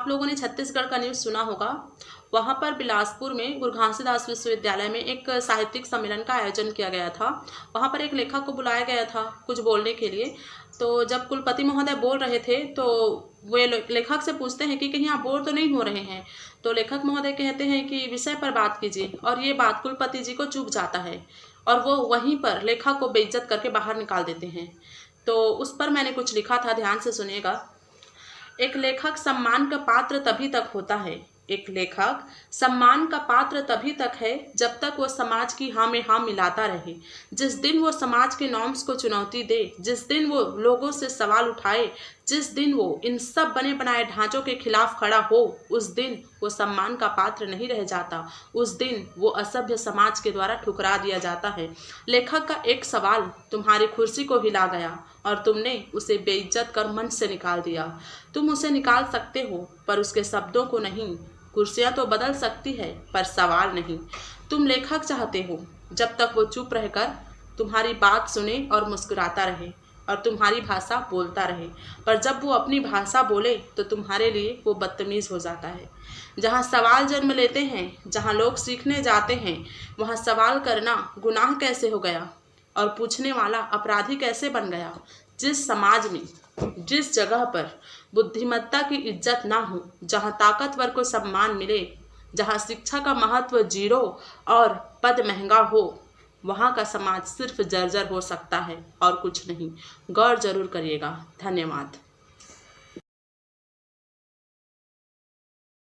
आप लोगों ने छत्तीसगढ़ का न्यूज़ सुना होगा। वहाँ पर बिलासपुर में गुरु घासीदास विश्वविद्यालय में एक साहित्यिक सम्मेलन का आयोजन किया गया था। वहाँ पर एक लेखक को बुलाया गया था कुछ बोलने के लिए। तो जब कुलपति महोदय बोल रहे थे तो वे लेखक से पूछते हैं कि कहीं आप बोर तो नहीं हो रहे हैं। तो लेखक महोदय कहते हैं कि विषय पर बात कीजिए, और ये बात कुलपति जी को चुभ जाता है और वो वहीं पर लेखक को बेइज्जत करके बाहर निकाल देते हैं। तो उस पर मैंने कुछ लिखा था, ध्यान से सुनिएगा। एक लेखक सम्मान का पात्र तभी तक होता है, एक लेखक सम्मान का पात्र तभी तक है जब तक वो समाज की हाँ में हाँ मिलाता रहे। जिस दिन वो समाज के नॉर्म्स को चुनौती दे, जिस दिन वो लोगों से सवाल उठाए, जिस दिन वो इन सब बने बनाए ढांचों के खिलाफ खड़ा हो, उस दिन वो सम्मान का पात्र नहीं रह जाता। उस दिन वो असभ्य समाज के द्वारा ठुकरा दिया जाता है। लेखक का एक सवाल तुम्हारी कुर्सी को हिला गया और तुमने उसे बेइज्जत कर मंच से निकाल दिया। तुम उसे निकाल सकते हो पर उसके शब्दों को नहीं। कुर्सियां तो बदल सकती है पर सवाल नहीं। तुम लेखक चाहते हो जब तक वो चुप रहकर तुम्हारी बात सुने और मुस्कुराता रहे और तुम्हारी भाषा बोलता रहे, पर जब वो अपनी भाषा बोले तो तुम्हारे लिए वो बदतमीज हो जाता है। जहाँ सवाल जन्म लेते हैं, जहाँ लोग सीखने जाते हैं, वहाँ सवाल करना गुनाह कैसे हो गया और पूछने वाला अपराधी कैसे बन गया। जिस समाज में, जिस जगह पर बुद्धिमत्ता की इज्जत ना हो, जहाँ ताकतवर को सम्मान मिले, जहाँ शिक्षा का महत्व जीरो और पद महंगा हो, वहाँ का समाज सिर्फ जर्जर हो सकता है और कुछ नहीं। गौर जरूर करिएगा। धन्यवाद।